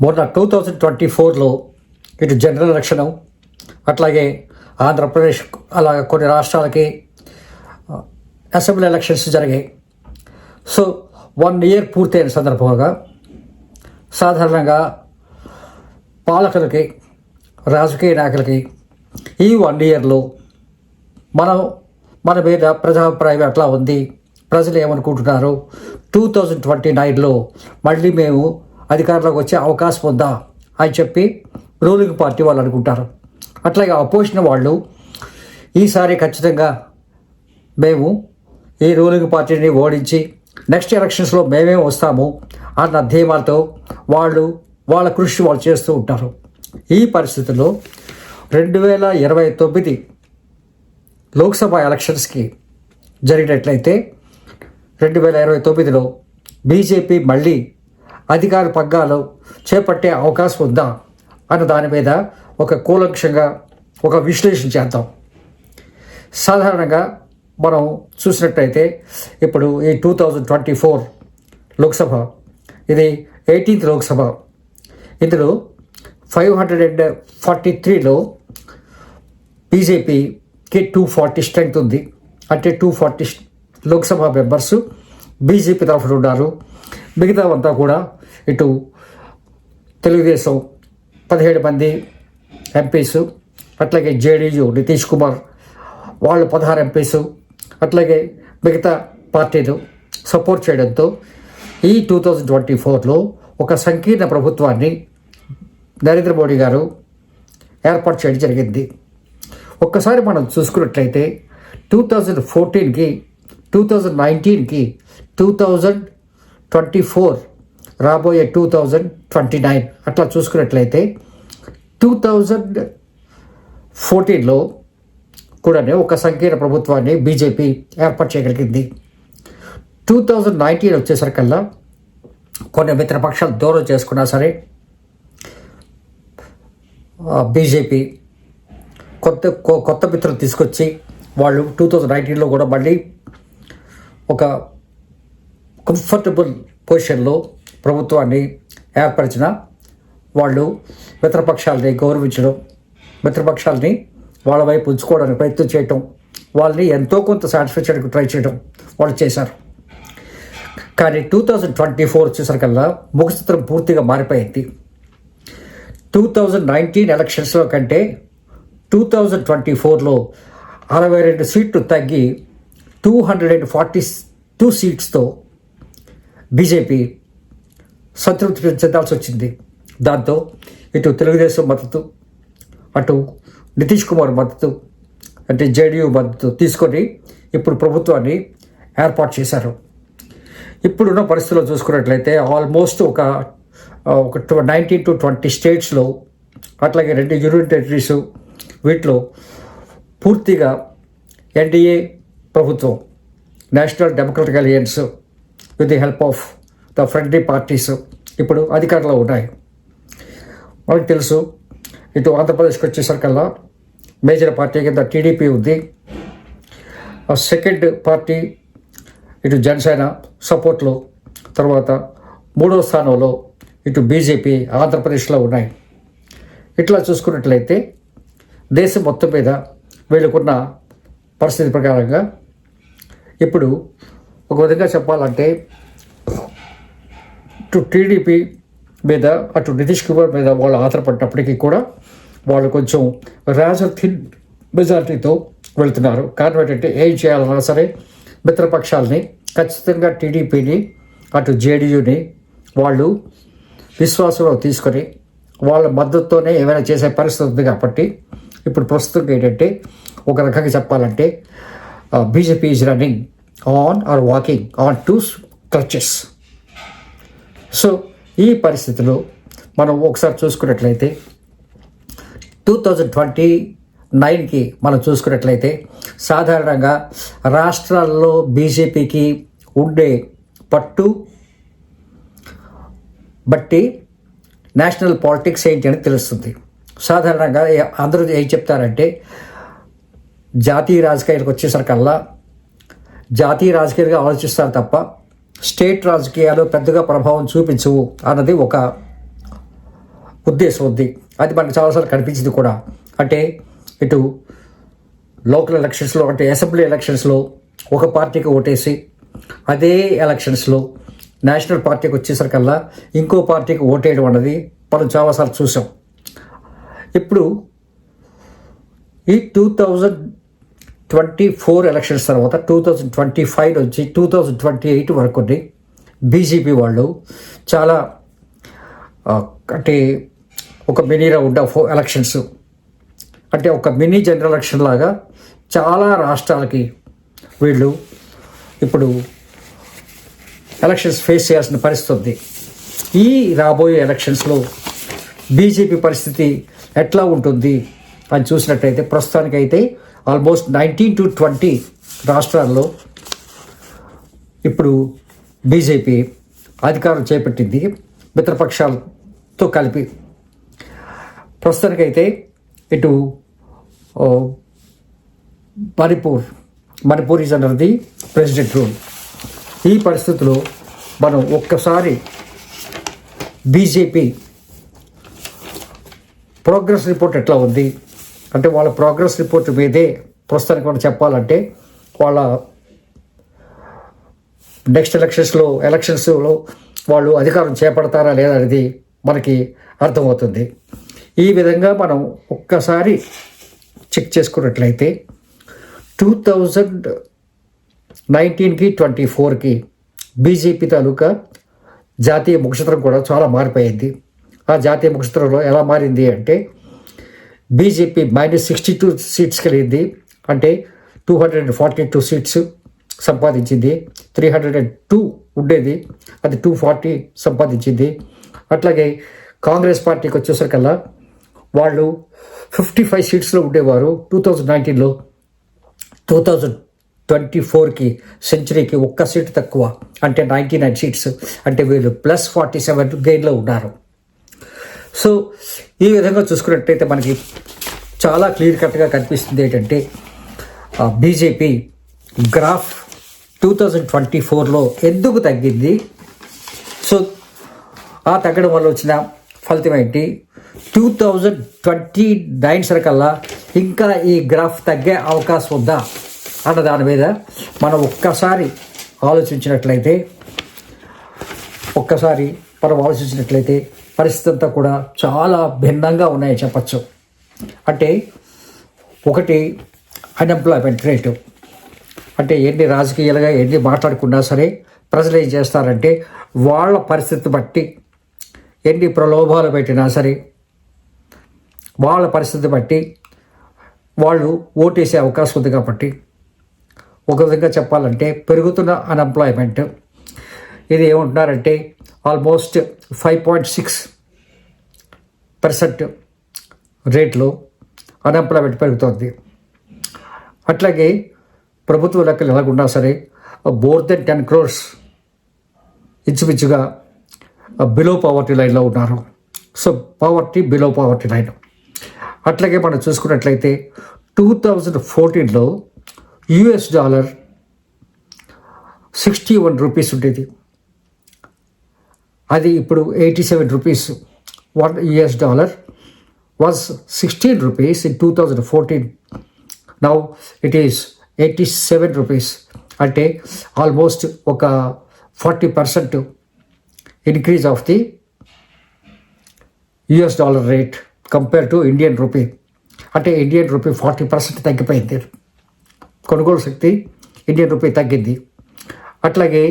మొన్న 2024లో ఇటు general election, అట్లాగే ఆంధ్రప్రదేశ్, అలాగే కొన్ని రాష్ట్రాలకి అసెంబ్లీ ఎలక్షన్స్ జరిగాయి. సో 1 year పూర్తయిన సందర్భంగా సాధారణంగా పాలకులకి, రాజకీయ నాయకులకి ఈ 1 yearలో మన మీద ప్రజాభిప్రాయం ఎట్లా ఉంది, ప్రజలు ఏమనుకుంటున్నారు, 2029లో మళ్ళీ మేము అధికారంలోకి వచ్చే అవకాశం ఉందా అని చెప్పి రూలింగ్ పార్టీ వాళ్ళు అనుకుంటారు. అట్లాగే అపోజిషన్ వాళ్ళు ఈసారి ఖచ్చితంగా మేము ఈ రూలింగ్ పార్టీని ఓడించి నెక్స్ట్ ఎలక్షన్స్లో మేమే వస్తాము అన్న ధీమాలతో వాళ్ళ కృషి వాళ్ళు చేస్తూ ఉంటారు. ఈ పరిస్థితుల్లో 2029 లోక్సభ ఎలక్షన్స్కి జరిగినట్లయితే 2029లో బీజేపీ మళ్ళీ అధికార పగ్గాలు చేపట్టే అవకాశం ఉందా అన్న దాని మీద ఒక కూలంకషంగా ఒక విశ్లేషణ చేద్దాం. సాధారణంగా మనం చూసినట్టయితే ఇప్పుడు ఈ 2024 లోక్సభ, ఇది 18th లోక్సభ. ఇందులో 543లో బీజేపీకి 240 స్ట్రెంగ్త్ ఉంది. అంటే 240 లోక్సభ మెంబర్స్ బీజేపీ తరఫున ఉన్నారు. మిగతావంతా కూడా ఇటు తెలుగుదేశం 17 మంది ఎంపీస్, అట్లాగే జేడీయూ నితీష్ కుమార్ వాళ్ళు 16 ఎంపీస్, అట్లాగే మిగతా పార్టీలు సపోర్ట్ చేయడంతో ఈ 2024లో ఒక సంకీర్ణ ప్రభుత్వాన్ని నరేంద్ర మోడీ గారు ఏర్పాటు చేయడం జరిగింది. ఒక్కసారి మనం చూసుకున్నట్లయితే 2014కి, 2019కి, 2024 రాబోయే 2029 అట్లా చూసుకున్నట్లయితే 2014లో కూడా ఒక సంకీర్ణ ప్రభుత్వాన్ని బీజేపీ ఏర్పాటు చేయగలిగింది. 2019 వచ్చేసరికల్లా కొన్ని మిత్రపక్షాలు దూరం చేసుకున్నా సరే బీజేపీ కొత్త మిత్రులు తీసుకొచ్చి వాళ్ళు 2019లో కూడా మళ్ళీ ఒక కంఫర్టబుల్ పొజిషన్లో ప్రభుత్వాన్ని ఏర్పరిచిన వాళ్ళు మిత్రపక్షాలని గౌరవించడం, మిత్రపక్షాలని వాళ్ళ వైపు ఉంచుకోవడానికి ప్రయత్నం చేయటం, వాళ్ళని ఎంతో కొంత సాటిస్ఫై చేయడానికి ట్రై చేయడం వాళ్ళు చేశారు. కానీ 2024 వచ్చేసరికల్లా ముఖచిత్రం పూర్తిగా మారిపోయింది. 2019 ఎలక్షన్స్లో కంటే 2024లో 62 సీట్లు తగ్గి 242 సీట్స్తో బీజేపీ సంతృప్తి చెందాల్సి వచ్చింది. దాంతో ఇటు తెలుగుదేశం మద్దతు, అటు నితీష్ కుమార్ మద్దతు, అంటే జేడీయూ మద్దతు తీసుకొని ఇప్పుడు ప్రభుత్వాన్ని ఏర్పాటు చేశారు. ఇప్పుడున్న పరిస్థితుల్లో చూసుకున్నట్లయితే ఆల్మోస్ట్ ఒక 19 to 20 స్టేట్స్లో, అట్లాగే 2 యూనియన్ టెరిటరీస్, వీటిలో పూర్తిగా ఎన్డీఏ ప్రభుత్వం, national democratic alliance with the help of the friendly parties ఇప్పుడు అధికారంలో ఉన్నాయి. మనకు తెలుసు ఇటు ఆంధ్రప్రదేశ్కి వచ్చేసరికల్లా మేజర్ పార్టీ కింద టీడీపీ ఉంది. సెకండ్ పార్టీ ఇటు జనసేన సపోర్ట్లో, తర్వాత 3వ స్థానంలో ఇటు బీజేపీ ఆంధ్రప్రదేశ్లో ఉన్నాయి. ఇట్లా చూసుకున్నట్లయితే దేశం మొత్తం మీద వీళ్ళకున్న పరిస్థితి ప్రకారంగా ఇప్పుడు ఒక విధంగా చెప్పాలంటే ఇటు టీడీపీ మీద, అటు నితీష్ కుమార్ మీద వాళ్ళు ఆధారపడినప్పటికీ కూడా వాళ్ళు కొంచెం రాజర్ థిన్ మెజారిటీతో వెళ్తున్నారు. కారణం ఏంటంటే ఏం చేయాలన్నా సరే మిత్రపక్షాలని, ఖచ్చితంగా టీడీపీని, అటు జేడీయూని వాళ్ళు విశ్వాసంలో తీసుకొని వాళ్ళ మద్దతుతోనే ఏమైనా చేసే పరిస్థితి ఉంది. కాబట్టి ఇప్పుడు ప్రస్తుతం ఏంటంటే ఒక రకంగా చెప్పాలంటే BJP is running on or walking on 2 crutches. So ఈ పరిస్థితిలో మనం ఒకసారి చూసుకున్నట్లయితే 2029కి మనం చూసుకున్నట్లయితే సాధారణంగా రాష్ట్రాల్లో బీజేపీకి ఉండే పట్టు బట్టి నేషనల్ పాలిటిక్స్ ఏంటి అని తెలుస్తుంది. సాధారణంగా అందరూ ఏం చెప్తారంటే జాతీయ రాజకీయాలకు వచ్చేసరికల్లా జాతీయ రాజకీయాలుగా ఆలోచిస్తారు తప్ప స్టేట్ రాజకీయాలు పెద్దగా ప్రభావం చూపించవు అన్నది ఒక ఉద్దేశం ఉంది. అది మనకు చాలాసార్లు కనిపించింది కూడా. అంటే ఇటు లోకల్ ఎలక్షన్స్లో, అంటే అసెంబ్లీ ఎలక్షన్స్లో ఒక పార్టీకి ఓటేసి అదే ఎలక్షన్స్లో నేషనల్ పార్టీకి వచ్చేసరికల్లా ఇంకో పార్టీకి ఓటేయడం అన్నది మనం చాలాసార్లు చూసాం. ఇప్పుడు ఈ 2024 ఎలక్షన్స్ తర్వాత 2025 నుంచి 2028 వరకు బీజేపీ వాళ్ళు చాలా అంటే ఒక మినీ రౌండ్ ఆఫ్ ఎలక్షన్స్, అంటే ఒక మినీ జనరల్ ఎలక్షన్ లాగా చాలా రాష్ట్రాలకి వీళ్ళు ఇప్పుడు ఎలక్షన్స్ ఫేస్ చేయాల్సిన పరిస్థితి ఉంది. ఈ రాబోయే ఎలక్షన్స్లో బీజేపీ పరిస్థితి ఎట్లా ఉంటుంది అని చూసినట్టయితే ప్రస్తుతానికైతే ఆల్మోస్ట్ 19 to 20 రాష్ట్రాల్లో ఇప్పుడు బీజేపీ అధికారం చేపట్టింది మిత్రపక్షాలతో కలిపి. ప్రస్తుతానికైతే ఇటు Manipur is under the president rule. ఈ పరిస్థితిలో మనం ఒక్కసారి బీజేపీ ప్రోగ్రెస్ రిపోర్ట్ ఎట్లా ఉంది అంటే, వాళ్ళ ప్రోగ్రెస్ రిపోర్ట్ మీదే ప్రస్తుతానికి మనం చెప్పాలంటే వాళ్ళ నెక్స్ట్ ఎలక్షన్స్లో వాళ్ళు అధికారం చేపడతారా లేదా అనేది మనకి అర్థమవుతుంది. ఈ విధంగా మనం ఒక్కసారి చెక్ చేసుకున్నట్లయితే 2019కి 24కి బీజేపీ తాలూకా జాతీయ ముఖచిత్రం కూడా చాలా మారిపోయింది. ఆ జాతీయ ముఖచిత్రంలో ఎలా మారింది అంటే, బీజేపీ -62 సీట్స్ కలిగింది, అంటే 242 సీట్స్ సంపాదించింది. 302 ఉండేది, అది 240 సంపాదించింది. అట్లాగే కాంగ్రెస్ పార్టీకి వచ్చేసరికల్లా వాళ్ళు 55 సీట్స్లో ఉండేవారు 2019లో. 2024కి సెంచరీకి ఒక్క సీటు తక్కువ, అంటే 99 సీట్స్, అంటే వీళ్ళు +47 గెయిన్లో ఉన్నారు. సో ఈ విధంగా చూసుకున్నట్టయితే మనకి చాలా క్లియర్ కట్గా కనిపిస్తుంది ఏంటంటే, బీజేపీ గ్రాఫ్ 2024లో ఎందుకు తగ్గింది. సో ఆ తగ్గడం వల్ల వచ్చిన ఫలితం ఏంటి, 2029 సరికల్లా ఇంకా ఈ గ్రాఫ్ తగ్గే అవకాశం ఉందా అన్న దాని మీద మనం ఒక్కసారి ఆలోచించినట్లయితే పరిస్థితి అంతా కూడా చాలా భిన్నంగా ఉన్నాయని చెప్పచ్చు. అంటే ఒకటి అన్ఎంప్లాయ్మెంట్ రేటు, అంటే ఎన్ని రాజకీయాలుగా ఎన్ని మాట్లాడుకున్నా సరే ప్రజలు ఏం చేస్తారంటే వాళ్ళ పరిస్థితి బట్టి ఎన్ని ప్రలోభాలు పెట్టినా సరే వాళ్ళ పరిస్థితి బట్టి వాళ్ళు ఓటేసే అవకాశం ఉంది. కాబట్టి ఒక విధంగా చెప్పాలంటే పెరుగుతున్న అన్ఎంప్లాయ్మెంట్ ఇది ఏమంటున్నారంటే ఆల్మోస్ట్ 5.6% రేట్లో అన్ఎంప్లాయ్మెంట్ పెరుగుతోంది. అట్లాగే ప్రభుత్వ లెక్కలు ఎలాగున్నా సరే మోర్ దెన్ 10 crores ఇంచుమించుగా బిలో పావర్టీ లైన్లో ఉన్నారు. So below poverty line. అట్లాగే మనం చూసుకున్నట్లయితే 2014లో $61 ఉండేది, అది ఇప్పుడు $87. $1 was $16 in 2014. Now it is $87. అంటే ఆల్మోస్ట్ ఒక 40% increase of the $, rate compare to Indian rupee. అంటే ఇండియన్ రూపీ 40% తగ్గిపోయింది, కొనుగోలు శక్తి ఇండియన్ రూపీ తగ్గింది. అట్లాగే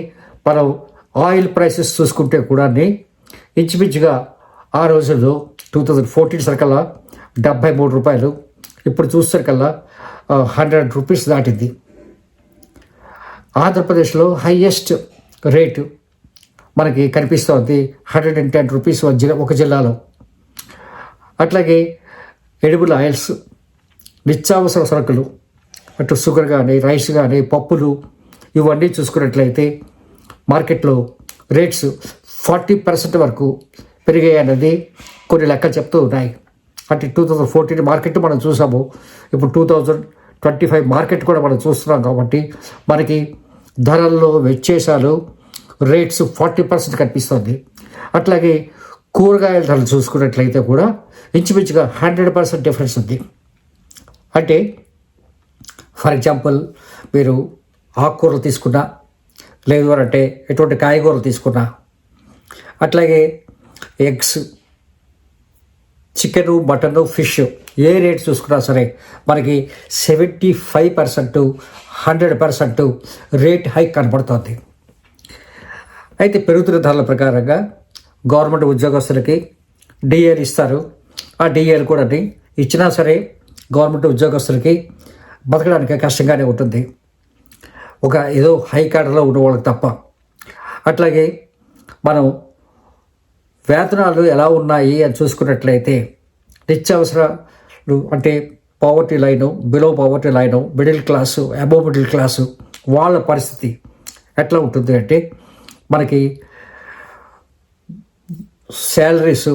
మనం ఆయిల్ ప్రైసెస్ చూసుకుంటే కూడా ఇంచుమించుగా ఆ రోజుల్లో 2014 సరికల్లా $73, ఇప్పుడు చూసేసరికల్లా $100 దాటింది. ఆంధ్రప్రదేశ్లో హైయెస్ట్ రేటు మనకి కనిపిస్తోంది $110 ఒక జిల్లాలో. అట్లాగే ఎడిబుల్ ఆయిల్స్, నిత్యావసర సరుకులు, అటు షుగర్ కానీ రైస్ కానీ పప్పులు ఇవన్నీ చూసుకున్నట్లయితే మార్కెట్లో రేట్స్ 40% వరకు పెరిగాయన్నది కొన్ని లెక్కలు చెప్తూ ఉన్నాయి. అంటే 2014 మార్కెట్ మనం చూసాము, ఇప్పుడు 2025 మార్కెట్ కూడా మనం చూస్తున్నాం. కాబట్టి మనకి ధరల్లో వ్యత్యాసాలు రేట్స్ 40% కనిపిస్తుంది. అట్లాగే కూరగాయల ధరలు చూసుకున్నట్లయితే కూడా ఇంచుమించుగా 100% డిఫరెన్స్ ఉంది. అంటే ఫర్ ఎగ్జాంపుల్ మీరు ఆకుకూరలు తీసుకున్నా, లేదు అని అంటే ఎటువంటి కాయగూరలు తీసుకున్నా, అట్లాగే ఎగ్స్, చికెను, మటను, ఫిష్ ఏ రేట్ చూసుకున్నా సరే మనకి 75% 100% రేట్ హైక్ కనపడుతుంది. అయితే పెరుగుతున్న ధరల ప్రకారంగా గవర్నమెంట్ ఉద్యోగస్తులకి డిఏలు ఇస్తారు. ఆ డిఏలు కూడా ఇచ్చినా సరే గవర్నమెంట్ ఉద్యోగస్తులకి బతకడానికి కష్టంగానే ఉంటుంది, ఒక ఏదో హై కార్డులో ఉన్న వాళ్ళకి తప్ప. అట్లాగే మనం వేతనాలు ఎలా ఉన్నాయి అని చూసుకున్నట్లయితే నిత్యావసరాలు అంటే poverty line, below poverty line, middle class, above middle class వాళ్ళ పరిస్థితి ఎట్లా ఉంటుంది అంటే మనకి శాలరీస్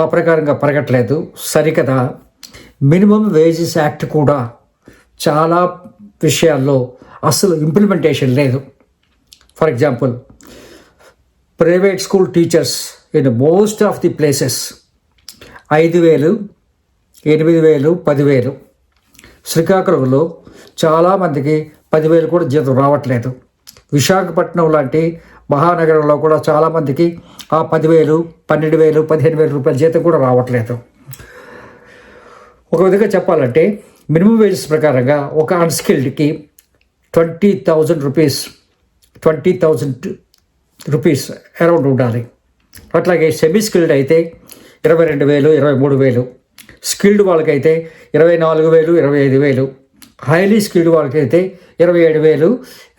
ఆ ప్రకారంగా పెరగట్లేదు. సరికదా మినిమం వేజెస్ యాక్ట్ కూడా చాలా విషయాల్లో అసలు ఇంప్లిమెంటేషన్ లేదు. For example private school teachers in most of the places 5,000, 8,000, 10,000. శ్రీకాకుళంలో చాలామందికి 10,000 కూడా జీతం రావట్లేదు. విశాఖపట్నం లాంటి మహానగరంలో కూడా చాలామందికి ఆ 10,000, 12,000, 15,000 రూపాయల జీతం కూడా రావట్లేదు. ఒక విధంగా చెప్పాలంటే మినిమం వేజెస్ ప్రకారంగా ఒక అన్స్కిల్డ్కి 20,000 రూపీస్ అరౌండ్ ఉండాలి. అట్లాగే సెమీ స్కిల్డ్ అయితే 22,000, 23,000. స్కిల్డ్ వాళ్ళకైతే 24,000, 25,000. హైలీ స్కిల్డ్ వాళ్ళకైతే 27,000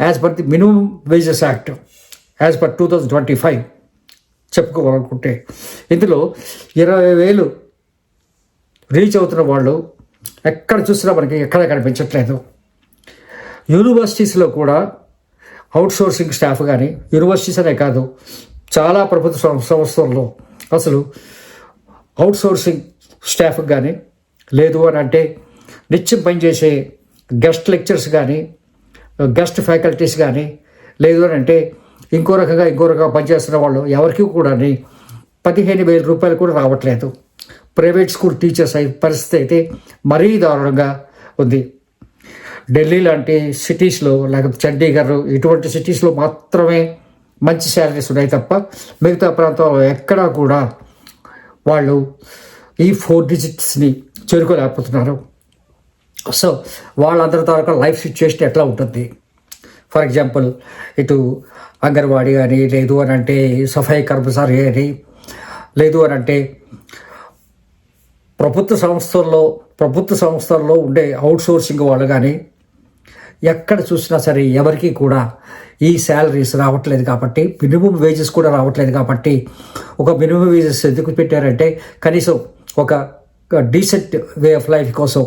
as per the minimum wages act as per 2025 చెప్పుకోవాలనుకుంటే. ఇందులో 20,000 రీచ్ అవుతున్న వాళ్ళు ఎక్కడ చూసినా మనకి ఎక్కడ కనిపించట్లేదు. యూనివర్సిటీస్లో కూడా అవుట్సోర్సింగ్ స్టాఫ్ కానీ, యూనివర్సిటీస్ అనే కాదు చాలా ప్రభుత్వ సంస్థల్లో అసలు అవుట్సోర్సింగ్ స్టాఫ్ కానీ, లేదు అని అంటే నిత్యం పనిచేసే గెస్ట్ లెక్చర్స్ కానీ, గెస్ట్ ఫ్యాకల్టీస్ కానీ, లేదు అని అంటే ఇంకో రకంగా పనిచేస్తున్న వాళ్ళు ఎవరికి కూడా 15,000 రూపాయలు కూడా రావట్లేదు. ప్రైవేట్ స్కూల్ టీచర్స్ పరిస్థితి అయితే మరీ దారుణంగా ఉంది. ఢిల్లీ లాంటి సిటీస్లో, లేకపోతే చండీగఢ్ ఇటువంటి సిటీస్లో మాత్రమే మంచి శాలరీస్ ఉన్నాయి తప్ప మిగతా ప్రాంతాల్లో ఎక్కడా కూడా వాళ్ళు ఈ 4 డిజిట్స్ని చేరుకోలేకపోతున్నారు. సో వాళ్ళందరి తాలూకా లైఫ్ సిచ్యువేషన్ ఎట్లా ఉంటుంది? ఫర్ ఎగ్జాంపుల్ ఇటు అంగన్వాడీ కానీ, లేదు అని అంటే సఫాయి కర్మచారి అని, లేదు అని అంటే ప్రభుత్వ సంస్థల్లో ఉండే అవుట్సోర్సింగ్ వాళ్ళు కానీ ఎక్కడ చూసినా సరే ఎవరికి కూడా ఈ శాలరీస్ రావట్లేదు. కాబట్టి మినిమం వేజెస్ కూడా రావట్లేదు. కాబట్టి ఒక మినిమం వేజెస్ ఎందుకు పెట్టారంటే కనీసం ఒక డీసెంట్ వే ఆఫ్ లైఫ్ కోసం,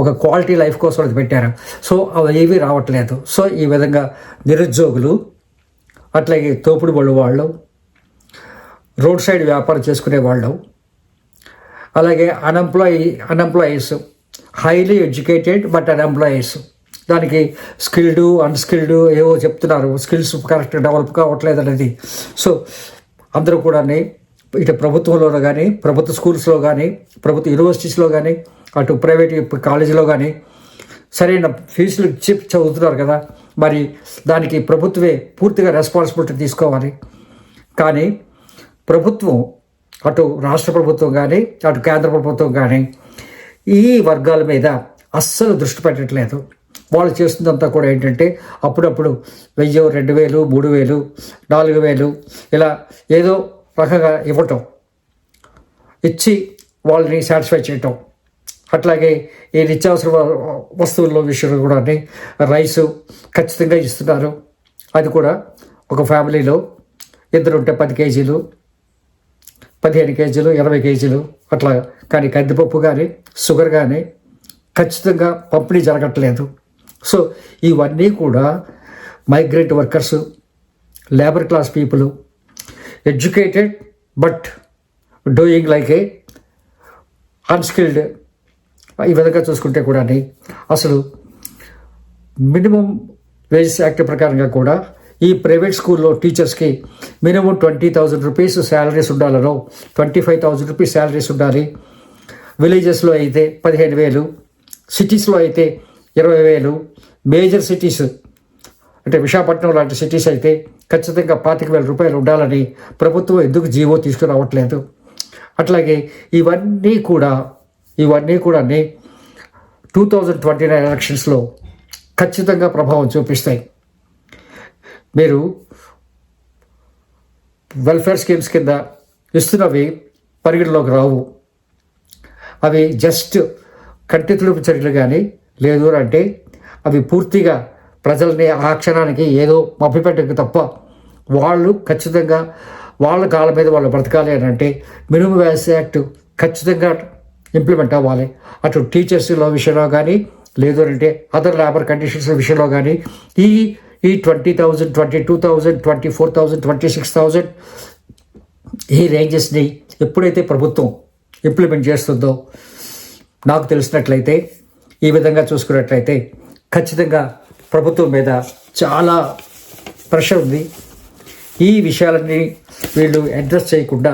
ఒక క్వాలిటీ లైఫ్ కోసం అది పెట్టారు. సో అవి ఏమీ రావట్లేదు. సో ఈ విధంగా నిరుద్యోగులు, అట్లాగే తోపుడు బళ్ళు వాళ్ళు, రోడ్ సైడ్ వ్యాపారం చేసుకునే వాళ్ళు, అలాగే unemployees, highly educated but unemployees, దానికి స్కిల్డ్, అన్స్కిల్డ్ ఏవో చెప్తున్నారు, స్కిల్స్ కరెక్ట్ డెవలప్ కావట్లేదు అనేది. సో అందరూ కూడా ఇటు ప్రభుత్వంలో కానీ, ప్రభుత్వ స్కూల్స్లో కానీ, ప్రభుత్వ యూనివర్సిటీస్లో కానీ, అటు ప్రైవేట్ కాలేజీలో కానీ సరైన ఫీజులు ఇచ్చి చదువుతున్నారు కదా, మరి దానికి ప్రభుత్వమే పూర్తిగా రెస్పాన్సిబిలిటీ తీసుకోవాలి. కానీ ప్రభుత్వం, అటు రాష్ట్ర ప్రభుత్వం కానీ, అటు కేంద్ర ప్రభుత్వం కానీ ఈ వర్గాల మీద అస్సలు దృష్టి పెట్టట్లేదు. వాళ్ళు చేస్తుందంతా కూడా ఏంటంటే అప్పుడప్పుడు 1,000, 2,000, 3,000, 4,000 ఇలా ఏదో రకంగా ఇవ్వటం, ఇచ్చి వాళ్ళని సాటిస్ఫై చేయటం. అట్లాగే ఈ నిత్యావసర వస్తువుల విషయంలో కూడా రైసు ఖచ్చితంగా ఇస్తున్నారు. అది కూడా ఒక ఫ్యామిలీలో ఇద్దరుంటే 10 కేజీలు, 15 కేజీలు, 20 కేజీలు అట్లా. కానీ కందిపప్పు కానీ, షుగర్ కానీ ఖచ్చితంగా పంపిణీ జరగట్లేదు. సో ఇవన్నీ కూడా migrant workers, labour class people, educated but doing like A unskilled, ఈ విధంగా చూసుకుంటే కూడా అసలు మినిమం వేజెస్ యాక్ట్ ప్రకారంగా కూడా ఈ ప్రైవేట్ స్కూల్లో టీచర్స్కి మినిమం 20,000 రూపీస్ శాలరీస్ ఉండాలనో 25,000 రూపీస్ శాలరీస్ ఉండాలి. విలేజెస్లో అయితే 15,000, సిటీస్లో అయితే 20,000, మేజర్ సిటీస్ అంటే విశాఖపట్నం లాంటి సిటీస్ అయితే ఖచ్చితంగా 25,000 రూపాయలు ఉండాలని ప్రభుత్వం ఎందుకు జీవో తీసుకురావట్లేదు? అట్లాగే ఇవన్నీ కూడా 2029 ఎలక్షన్స్లో ఖచ్చితంగా ప్రభావం చూపిస్తాయి. మీరు వెల్ఫేర్ స్కీమ్స్ కింద ఇస్తున్నవి పరిగణలోకి రావు. అవి జస్ట్ కంటి తుడుపు చర్యలు కానీ లేదు అంటే అవి పూర్తిగా ప్రజల్ని ఆ క్షణానికి ఏదో మభ్యపెట్టకు తప్ప వాళ్ళు ఖచ్చితంగా వాళ్ళ కాళ్ళ మీద వాళ్ళు బ్రతకాలి అని అంటే మినిమం వేజ్ యాక్ట్ ఖచ్చితంగా ఇంప్లిమెంట్ అవ్వాలి. అటు టీచర్స్లో విషయంలో కానీ లేదు అంటే అదర్ లేబర్ కండిషన్స్ విషయంలో కానీ ఈ 20,000, 22,000, 24,000, 26,000 ఈ రేంజెస్ని ఎప్పుడైతే ప్రభుత్వం ఇంప్లిమెంట్ చేస్తుందో నాకు తెలిసినట్లయితే ఈ విధంగా చూసుకున్నట్లయితే ఖచ్చితంగా ప్రభుత్వం మీద చాలా ప్రెషర్ ఉంది. ఈ విషయాలన్నీ వీళ్ళు అడ్రస్ చేయకుండా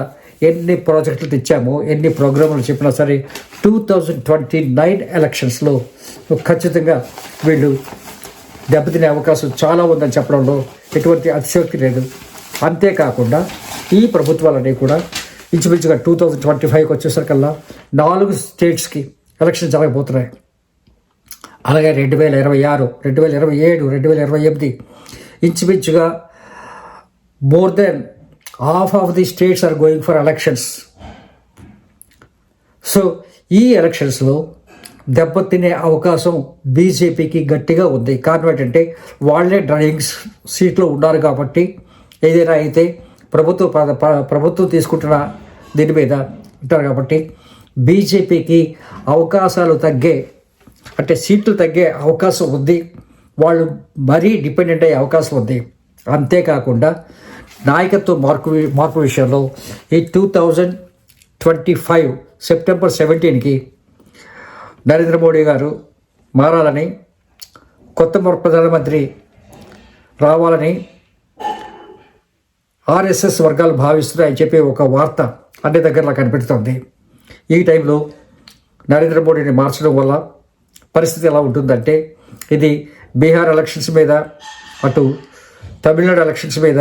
ఎన్ని ప్రాజెక్టులు తెచ్చామో ఎన్ని ప్రోగ్రాములు చెప్పినా సరే 2029 ఎలక్షన్స్లో ఖచ్చితంగా వీళ్ళు దెబ్బతినే అవకాశం చాలా ఉందని చెప్పడంలో ఎటువంటి అతిశయోక్తి లేదు. అంతేకాకుండా ఈ ప్రభుత్వాలన్నీ కూడా ఇంచుమించుగా 2025కి వచ్చేసరికల్లా 4 స్టేట్స్కి ఎలక్షన్ జరగబోతున్నాయి. అలాగే 2026, 2027, 2028 ఇంచుమించుగా more than half of the states are going for elections. So ఈ ఎలక్షన్స్లో దెబ్బతినే అవకాశం బీజేపీకి గట్టిగా ఉంది. కారణం ఏంటంటే వాళ్ళే డ్రైవింగ్ సీట్లో ఉన్నారు కాబట్టి ఏదైనా అయితే ప్రభుత్వం తీసుకుంటున్న దీని మీద ఉంటారు కాబట్టి బీజేపీకి అవకాశాలు తగ్గే అంటే సీట్లు తగ్గే అవకాశం ఉంది. వాళ్ళు మరీ డిపెండెంట్ అయ్యే అవకాశం ఉంది. అంతేకాకుండా నాయకత్వ మార్పు విషయంలో ఈ 2025 సెప్టెంబర్ 17కి నరేంద్ర మోడీ గారు మారాలని, కొత్త ప్రధానమంత్రి రావాలని ఆర్ఎస్ఎస్ వర్గాలు భావిస్తున్నాయని చెప్పి ఒక వార్త అన్ని దగ్గరలో కనిపెడుతుంది. ఈ టైంలో నరేంద్ర మోడీని మార్చడం వల్ల పరిస్థితి ఎలా ఉంటుందంటే ఇది బీహార్ ఎలక్షన్స్ మీద, అటు తమిళనాడు ఎలక్షన్స్ మీద,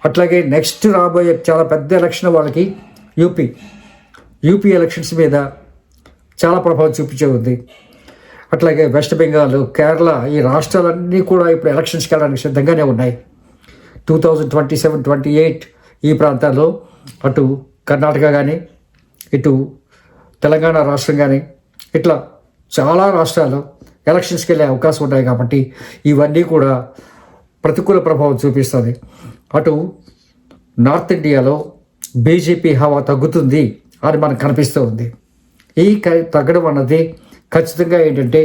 అట్లాగే నెక్స్ట్ రాబోయే చాలా పెద్ద ఎలక్షన్ వాళ్ళకి యూపీ ఎలక్షన్స్ మీద చాలా ప్రభావం చూపించే ఉంది. అట్లాగే వెస్ట్ బెంగాల్, కేరళ ఈ రాష్ట్రాలన్నీ కూడా ఇప్పుడు ఎలక్షన్స్కి వెళ్ళడానికి సిద్ధంగానే ఉన్నాయి. 2027, 28 ఈ ప్రాంతాల్లో అటు కర్ణాటక కానీ ఇటు తెలంగాణ రాష్ట్రం కానీ ఇట్లా చాలా రాష్ట్రాలు ఎలక్షన్స్కి వెళ్ళే అవకాశం ఉన్నాయి. కాబట్టి ఇవన్నీ కూడా ప్రతికూల ప్రభావం చూపిస్తుంది. అటు నార్త్ ఇండియాలో బీజేపీ హవా తగ్గుతుంది అని మనకు కనిపిస్తూ ఉంది. ఈ తగ్గడం అన్నది ఖచ్చితంగా ఏంటంటే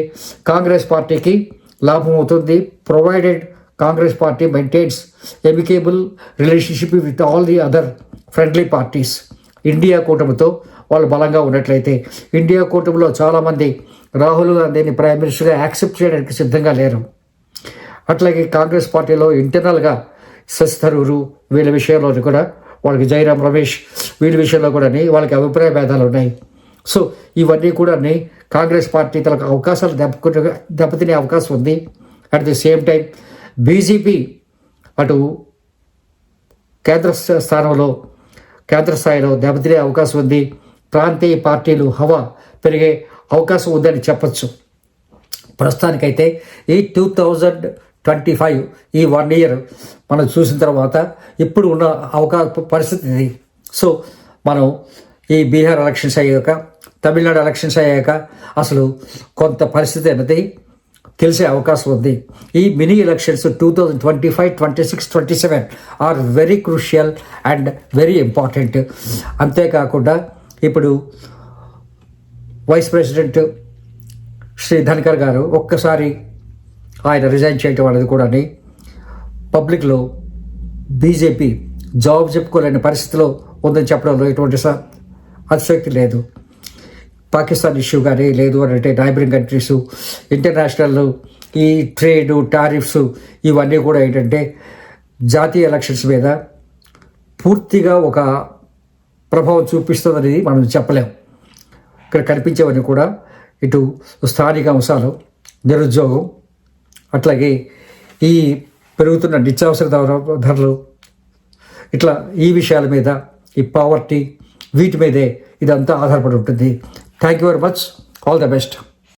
కాంగ్రెస్ పార్టీకి లాభం అవుతుంది. Provided Congress party maintains amicable relationship with all the other friendly parties. India కూటమితో వాళ్ళు బలంగా ఉన్నట్లయితే ఇండియా కూటమిలో చాలామంది రాహుల్ గాంధీని ప్రైమ్ మినిస్టర్గా యాక్సెప్ట్ చేయడానికి సిద్ధంగా లేరు. అట్లాగే కాంగ్రెస్ పార్టీలో ఇంటర్నల్గా శశి థరూర్ వీళ్ళ విషయంలో కూడా వాళ్ళకి జైరాం రమేష్ వీళ్ళ విషయంలో కూడా వాళ్ళకి అభిప్రాయ భేదాలు ఉన్నాయి. సో ఇవన్నీ కూడా కాంగ్రెస్ పార్టీ తనకు అవకాశాలు దెబ్బతినే అవకాశం ఉంది. At the same time BJP అటు కేంద్ర స్థాయిలో దెబ్బతినే అవకాశం ఉంది. ప్రాంతీయ పార్టీలు హవా పెరిగే అవకాశం ఉందని చెప్పచ్చు. ప్రస్తుతానికైతే ఈ 2025 ఈ 1 year మనం చూసిన తర్వాత ఇప్పుడు ఉన్న పరిస్థితి ఇది. సో మనం ఈ బీహార్ ఎలక్షన్స్ అయ్యాక, తమిళనాడు ఎలక్షన్స్ అయ్యాక అసలు కొంత పరిస్థితి అనేది తెలిసే అవకాశం ఉంది. ఈ mini elections 2025, 26, 27 are very crucial and very important. అంతేకాకుండా ఇప్పుడు వైస్ ప్రెసిడెంట్ శ్రీ ధన్కర్ గారు ఒక్కసారి ఆయన రిజైన్ చేయటం అనేది కూడా పబ్లిక్లో బీజేపీ జవాబు చెప్పుకోలేని పరిస్థితిలో ఉందని చెప్పడంలో ఎటువంటి అతిశక్తి లేదు. పాకిస్తాన్ ఇష్యూ కానీ లేదు అని అంటే నైబరింగ్ కంట్రీస్, ఇంటర్నేషనల్ ఈ ట్రేడు టారిఫ్స్ ఇవన్నీ కూడా ఏంటంటే జాతీయ ఎలక్షన్స్ మీద పూర్తిగా ఒక ప్రభావం చూపిస్తుందని మనం చెప్పలేం. ఇక్కడ కనిపించేవన్నీ కూడా ఇటు స్థానిక అంశాలు, నిరుద్యోగం, అట్లాగే ఈ పెరుగుతున్న నిత్యావసర ధరలు, ఇట్లా ఈ విషయాల మీద, ఈ పావర్టీ, వీటి మీదే ఇదంతా ఆధారపడి ఉంటుంది. Thank you very much. All the best.